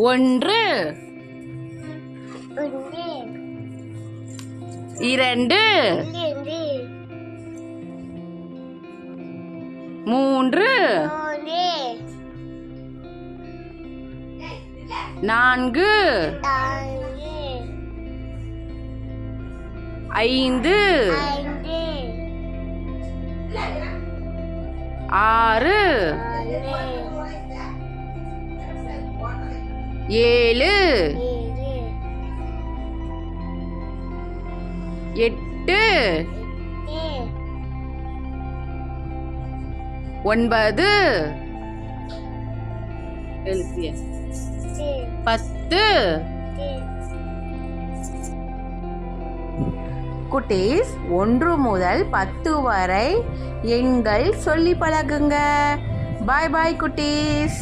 ஒன்று, இரண்டு, மூன்று, நான்கு, ஐந்து, ஆறு, ஏழு, எட்டு, ஒன்பது, 10. குட்டீஸ், 1 முதல் 10 வரை எண்கள் சொல்லி பழகுங்க. பாய் பாய் குட்டீஸ்.